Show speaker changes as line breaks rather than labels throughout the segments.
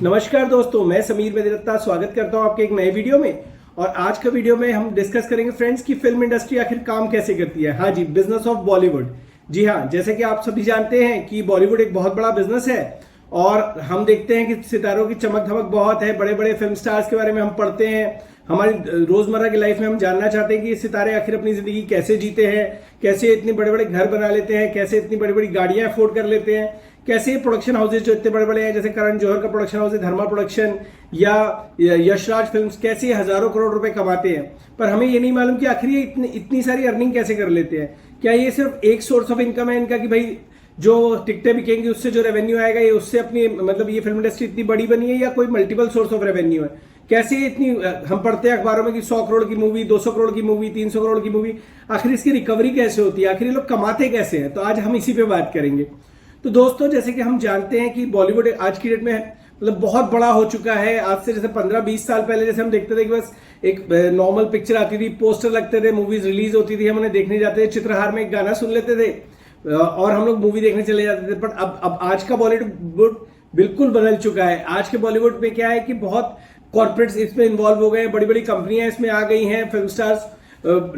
नमस्कार दोस्तों, मैं समीर मेहता स्वागत करता हूं आपके एक नए वीडियो में। और आज का वीडियो में हम डिस्कस करेंगे फ्रेंड्स कि फिल्म इंडस्ट्री आखिर काम कैसे करती है। हाँ जी, बिजनेस ऑफ बॉलीवुड। जी हाँ, जैसे कि आप सभी जानते हैं कि बॉलीवुड एक बहुत बड़ा बिजनेस है और हम देखते हैं कि सितारों की चमक धमक बहुत है। बड़े बड़े फिल्म स्टार्स के बारे में हम पढ़ते हैं, हमारी रोजमर्रा की लाइफ में हम जानना चाहते हैं कि ये सितारे आखिर अपनी जिंदगी कैसे जीते हैं, कैसे इतने बड़े बड़े घर बना लेते हैं, कैसे इतनी बड़ी बड़ी गाड़ियां अफोर्ड कर लेते हैं, कैसे प्रोडक्शन हाउसेज जो इतने बड़े बड़े हैं जैसे करण जौहर का प्रोडक्शन हाउस है धर्मा प्रोडक्शन या यशराज फिल्म्स, कैसे हजारों करोड़ रुपए कमाते हैं। पर हमें ये नहीं मालूम कि आखिर ये इतनी सारी अर्निंग कैसे कर लेते हैं। क्या ये सिर्फ एक सोर्स ऑफ इनकम है इनका कि भाई जो टिकटें बिकेंगी उससे जो रेवेन्यू आएगा ये उससे अपनी मतलब ये फिल्म इंडस्ट्री इतनी बड़ी बनी है, या कोई मल्टीपल सोर्स ऑफ रेवेन्यू है। कैसे इतनी हम पढ़ते हैं अखबारों में कि 100 करोड़ की मूवी, 200 करोड़ की मूवी, 300 करोड़ की मूवी, आखिर इसकी रिकवरी कैसे होती है, आखिर ये लोग कमाते कैसे हैं। तो आज हम इसी पे बात करेंगे। तो दोस्तों, जैसे कि हम जानते हैं कि बॉलीवुड आज की डेट में मतलब बहुत बड़ा हो चुका है। आज से जैसे 15-20 साल पहले जैसे हम देखते थे कि बस एक नॉर्मल पिक्चर आती थी, पोस्टर लगते थे, मूवीज रिलीज होती थी, हम उन्हें देखने जाते थे, चित्रहार में एक गाना सुन लेते थे और हम लोग मूवी देखने चले जाते थे। बट अब आज का बॉलीवुड बिल्कुल बदल चुका है। आज के बॉलीवुड में क्या है कि बहुत कॉर्पोरेट्स इसमें इन्वॉल्व हो गए हैं, बड़ी बड़ी कंपनियां इसमें आ गई हैं, फिल्म स्टार्स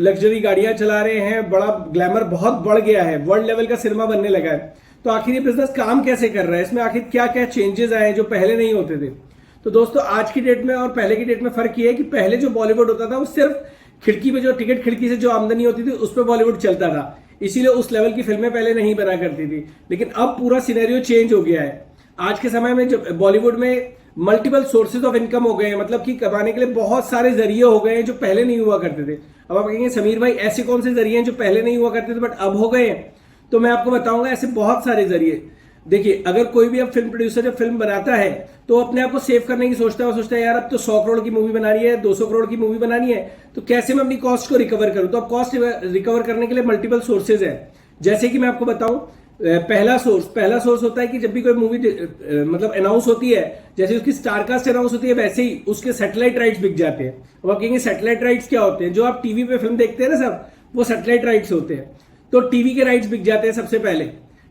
लग्जरी गाड़ियां चला रहे हैं, बड़ा ग्लैमर बहुत बढ़ गया है, वर्ल्ड लेवल का सिनेमा बनने लगा है। तो आखिर ये बिजनेस काम कैसे कर रहा है, इसमें आखिर क्या क्या चेंजेस आए हैं जो पहले नहीं होते थे। तो दोस्तों, आज की डेट में और पहले की डेट में फर्क ये है कि पहले जो बॉलीवुड होता था वो सिर्फ खिड़की पे जो टिकट खिड़की से जो आमदनी होती थी उस पर बॉलीवुड चलता था, इसीलिए उस लेवल की फिल्में पहले नहीं बना करती थी। लेकिन अब पूरा सिनेरियो चेंज हो गया है। आज के समय में जो बॉलीवुड में मल्टीपल सोर्सेज ऑफ इनकम हो गए हैं, मतलब कि कमाने के लिए बहुत सारे जरिए हो गए हैं जो पहले नहीं हुआ करते थे। अब आप कहेंगे समीर भाई ऐसे कौन से जरिए हैं जो पहले नहीं हुआ करते थे बट अब हो गए हैं। तो मैं आपको बताऊंगा ऐसे बहुत सारे जरिए। देखिए, अगर कोई भी अब फिल्म प्रोड्यूसर जब फिल्म बनाता है तो अपने आप को सेव करने की सोचता है, वो सोचता है यार अब तो 100 करोड़ की मूवी बनानी है, 200 करोड़ की मूवी बनानी है, तो कैसे मैं अपनी कॉस्ट को रिकवर करूं। तो अब कॉस्ट रिकवर करने के लिए मल्टीपल सोर्सेज है। जैसे कि मैं आपको बताऊं, पहला सोर्स होता है कि जब भी कोई मूवी मतलब अनाउंस होती है, जैसे उसकी स्टारकास्ट अनाउंस होती है वैसे ही उसके सैटेलाइट राइट्स बिक जाते हैं। अब आप कहेंगे सैटेलाइट राइट्स क्या होते हैं? जो आप टीवी पे फिल्म देखते हैं ना सब, वो सैटेलाइट राइट्स होते हैं। तो टीवी के राइट्स बिक जाते हैं सबसे पहले,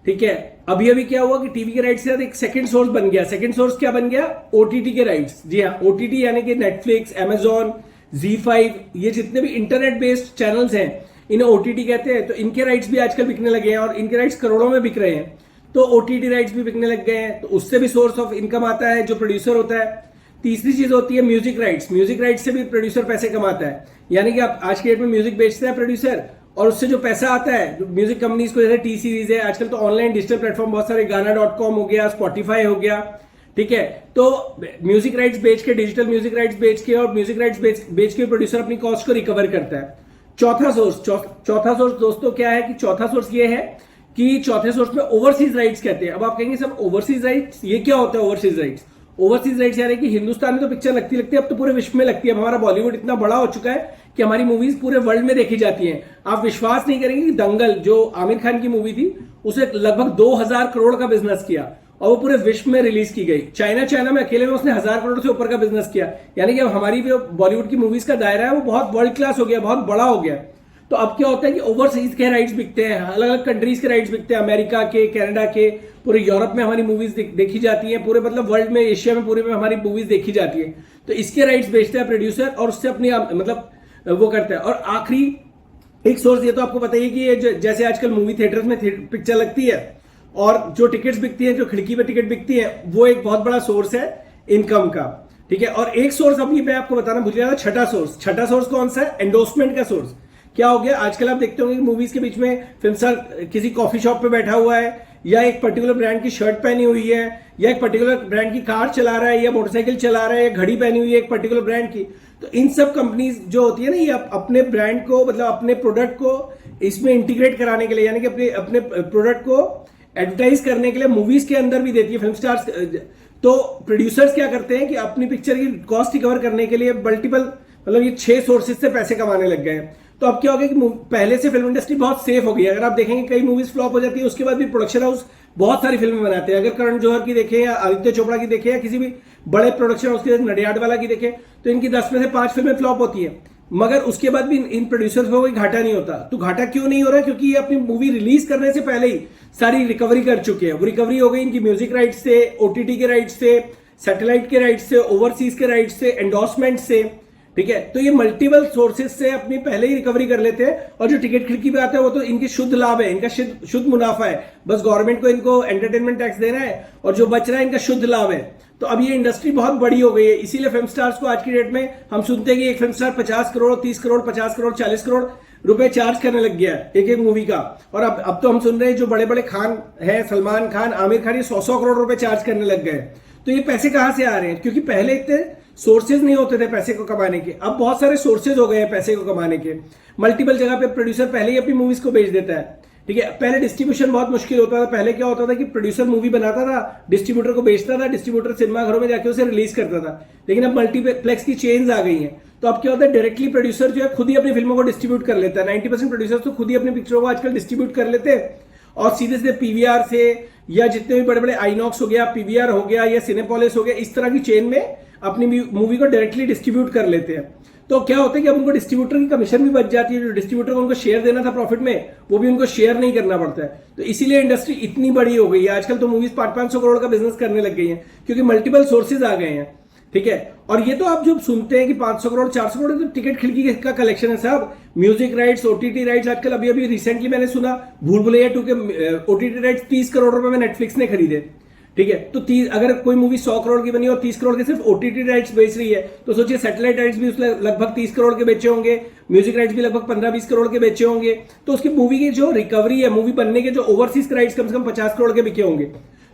ठीक है। अभी अभी क्या हुआ कि टीवी के राइट्स से एक सेकंड सोर्स बन गया। सेकंड सोर्स क्या बन गया? ओटीटी के राइट्स। जी हाँ, ओटीटी यानी कि नेटफ्लिक्स, अमेजॉन, ZEE5, ये जितने भी इंटरनेट बेस्ड चैनल्स हैं इन्हें ओटीटी कहते हैं। तो इनके राइट्स भी आजकल बिकने लगे हैं और इनके राइट्स करोड़ों में बिक रहे हैं। तो ओटीटी राइट्स भी बिकने लग गए हैं, तो उससे भी सोर्स ऑफ इनकम आता है जो प्रोड्यूसर होता है। तीसरी चीज होती है म्यूजिक राइट्स। म्यूजिक राइट्स से भी प्रोड्यूसर पैसे कमाता है, यानी कि आप आज की डेट में म्यूजिक बेचते हैं प्रोड्यूसर और उससे जो पैसा आता है म्यूजिक कंपनीज को, जैसे टी सीरीज है, आजकल तो ऑनलाइन डिजिटल प्लेटफॉर्म बहुत सारे, गाना.com हो गया, स्पॉटिफाई हो गया, ठीक है। तो म्यूजिक राइट्स बेच के, डिजिटल म्यूजिक राइट्स बेच के और म्यूजिक राइट्स बेच के प्रोड्यूसर अपनी कॉस्ट को रिकवर करता है। चौथा सोर्स दोस्तों क्या है कि चौथा सोर्स ये है कि चौथे सोर्स में ओवरसीज राइट्स कहते हैं। अब आप कहेंगे सब ओवरसीज राइट्स, ये क्या होता है ओवरसीज राइट्स? ओवरसीज राइट्स यानी कि हिंदुस्तान में तो पिक्चर लगती है, अब तो पूरे विश्व में लगती है। अब हमारा बॉलीवुड इतना बड़ा हो चुका है कि हमारी मूवीज पूरे वर्ल्ड में देखी जाती हैं। आप विश्वास नहीं करेंगे कि दंगल जो आमिर खान की मूवी थी उसे लगभग 2000 करोड़ का बिजनेस किया और वो पूरे विश्व में रिलीज की गई। चाइना में अकेले में उसने 1000 करोड़ से ऊपर का बिजनेस किया। यानी कि अब हमारी जो बॉलीवुड की मूवीज का दायरा है वो बहुत वर्ल्ड क्लास हो गया, बहुत बड़ा हो गया। तो अब क्या होता है कि ओवरसीज के राइट्स बिकते हैं, अलग अलग कंट्रीज के राइट्स बिकते हैं, अमेरिका के, कनाडा के, पूरे यूरोप में हमारी मूवीज देखी जाती है, पूरे मतलब वर्ल्ड में, एशिया में पूरे में हमारी मूवीज देखी जाती है। तो इसके राइट्स बेचते हैं प्रोड्यूसर और उससे अपनी मतलब वो करता है। और आखिरी एक सोर्स ये तो आपको पता ही कि ये जैसे आजकल मूवी थिएटर्स में पिक्चर लगती है और जो टिकट्स बिकती है, जो खिड़की पे टिकट बिकती है, वो एक बहुत बड़ा सोर्स है इनकम का, ठीक है। और एक सोर्स अभी मैं आपको बताना भूल गया था, छठा सोर्स कौन सा है? एंडोर्समेंट का सोर्स। क्या हो गया, आजकल आप देखते होंगे मूवीज के बीच में फिल्म स्टार किसी कॉफी शॉप पे बैठा हुआ है, या एक पर्टिकुलर ब्रांड की शर्ट पहनी हुई है, या एक पर्टिकुलर ब्रांड की कार चला रहा है, या मोटरसाइकिल चला रहा है, या घड़ी पहनी हुई है एक पर्टिकुलर ब्रांड की। तो इन सब कंपनीज जो होती है ना, ये अपने ब्रांड को मतलब अपने प्रोडक्ट को इसमें इंटीग्रेट कराने के लिए, यानी कि अपने प्रोडक्ट को एडवर्टाइज करने के लिए मूवीज के अंदर भी देती है फिल्म स्टार्स। तो प्रोड्यूसर्स क्या करते हैं कि अपनी पिक्चर की कॉस्ट रिकवर करने के लिए मल्टीपल मतलब ये 6 सोर्सेज से पैसे कमाने लग गए हैं। तो अब क्या हो गया कि पहले से फिल्म इंडस्ट्री बहुत सेफ हो गई है। अगर आप देखेंगे कई मूवीज फ्लॉप हो जाती है, उसके बाद भी प्रोडक्शन हाउस बहुत सारी फिल्में बनाते हैं। अगर करण जौहर की देखें या आदित्य चोपड़ा की देखें या किसी भी बड़े प्रोडक्शन हाउस की, नडियाडवाला की देखें, तो इनकी 10 में से 5 फिल्में फ्लॉप होती है। मगर उसके बाद भी इन प्रोड्यूसर्स को कोई घाटा नहीं होता। तो घाटा क्यों नहीं हो रहा है? क्योंकि ये अपनी मूवी रिलीज करने से पहले ही सारी रिकवरी कर चुके हैं। वो रिकवरी हो गई इनकी म्यूजिक राइट्स से, ओटीटी के राइट्स से, सैटेलाइट के राइट से, ओवरसीज के राइट से, एंडोर्समेंट से, ठीक है। तो ये मल्टीपल सोर्सेज से अपनी पहले ही रिकवरी कर लेते हैं, और जो टिकट खिड़की पे आता है वो तो इनकी शुद्ध लाभ है, इनका शुद्ध मुनाफा है, बस गवर्नमेंट को इनको एंटरटेनमेंट टैक्स देना है, और जो बच रहा है इनका शुद्ध लाभ है। तो अब ये इंडस्ट्री बहुत बड़ी हो गई है, इसीलिए फिल्म स्टार्स को आज की डेट में हम सुनते हैं कि एक फिल्म स्टार 50 करोड़, 30 करोड़, 50 करोड़, 40 करोड़ रुपए चार्ज करने लग गया है एक एक मूवी का। और अब तो हम सुन रहे हैं जो बड़े बड़े खान है, सलमान खान, आमिर खान, ये 100 करोड़ रुपए चार्ज करने लग गए। तो ये पैसे कहां से आ रहे हैं? क्योंकि पहले इतने सोर्सेज नहीं होते थे पैसे को कमाने के, अब बहुत सारे सोर्सेज हो गए हैं पैसे को कमाने के। मल्टीपल जगह पे प्रोड्यूसर पहले ही अपनी मूवीज को बेच देता है, ठीक है। पहले डिस्ट्रीब्यूशन बहुत मुश्किल होता था। पहले क्या होता था कि प्रोड्यूसर मूवी बनाता था, डिस्ट्रीब्यूटर को बेचता था, डिस्ट्रीब्यूटर सिनेमा घरों में जाके उसे रिलीज करता था। लेकिन अब मल्टीप्लेक्स की चेन्स आ गई हैं, तो अब क्या होता है, डायरेक्टली प्रोड्यूसर जो है खुद ही अपनी फिल्मों को डिस्ट्रीब्यूट कर लेता है। 90% प्रोड्यूसर तो खुद ही अपनी पिक्चरों को आजकल डिस्ट्रीब्यूट कर लेते हैं, और सीधे सीधे पीवीआर से, या जितने भी बड़े बड़े आइनॉक्स हो गया, पीवीआर हो गया, या सिनेपोलिस हो गया, इस तरह की चेन में अपनी मूवी को डायरेक्टली डिस्ट्रीब्यूट कर लेते हैं। तो क्या होता है कि अब उनको डिस्ट्रीब्यूटर की कमीशन भी बच जाती है, जो डिस्ट्रीब्यूटर को उनको शेयर देना था प्रॉफिट में, वो भी उनको शेयर नहीं करना पड़ता है। तो इसीलिए इंडस्ट्री इतनी बड़ी हो गई है, आजकल तो मूवीज 500-500 करोड़ का बिजनेस करने लग गई हैं, क्योंकि मल्टीपल सोर्सेज आ गए हैं, ठीक है। और ये तो आप जो सुनते हैं कि 500 करोड़, 400 करोड़, तो टिकट खिड़की का कलेक्शन है साहब। म्यूजिक राइट्स, ओटीटी राइट्स, आजकल अभी अभी रिसेंटली मैंने सुना भूल भुलैया 2 के ओटीटी राइट्स 30 करोड़ रुपए में नेटफ्लिक्स ने खरीदे, ठीक है। तो 30, अगर कोई मूवी 100 करोड़ की बनी और 30 करोड़ के सिर्फ ओटीटी राइट्स बेच रही है, तो सोचिए सैटेलाइट राइट्स भी उसने लगभग 30 करोड़ के बेचे होंगे, म्यूजिक राइट्स भी लगभग 15-20 करोड़ के बेचे होंगे। तो उसकी मूवी की जो रिकवरी है, मूवी बनने के जो ओवरसीज राइट्स कम से कम 50 करोड़ के बिके होंगे।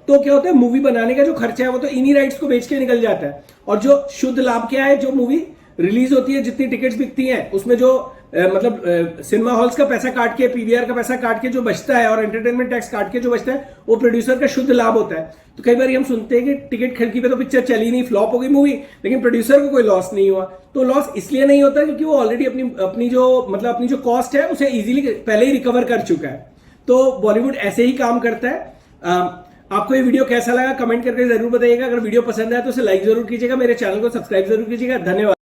तो क्या होता है, मूवी बनाने का जो खर्चा है वो तो इन्हीं राइट्स को बेच के निकल जाता है। और जो शुद्ध लाभ क्या है, जो मूवी रिलीज होती है, जितनी टिकट्स बिकती हैं, उसमें जो सिनेमा हॉल्स का पैसा काट के, पीवीआर का पैसा काट के जो बचता है, और एंटरटेनमेंट टैक्स काट के जो बचता है, वो प्रोड्यूसर का शुद्ध लाभ होता है। तो कई बार हम सुनते हैं कि टिकट खिड़की पे तो पिक्चर चली नहीं, फ्लॉप हो गई मूवी, लेकिन प्रोड्यूसर को कोई लॉस नहीं हुआ। तो लॉस इसलिए नहीं होता क्योंकि वो ऑलरेडी अपनी जो कॉस्ट है उसे इजीली पहले ही रिकवर कर चुका है। तो बॉलीवुड ऐसे ही काम करता है। आपको ये वीडियो कैसा लगा कमेंट करके जरूर बताइएगा। अगर वीडियो पसंद आया तो उसे लाइक जरूर कीजिएगा, मेरे चैनल को सब्सक्राइब जरूर कीजिएगा। धन्यवाद।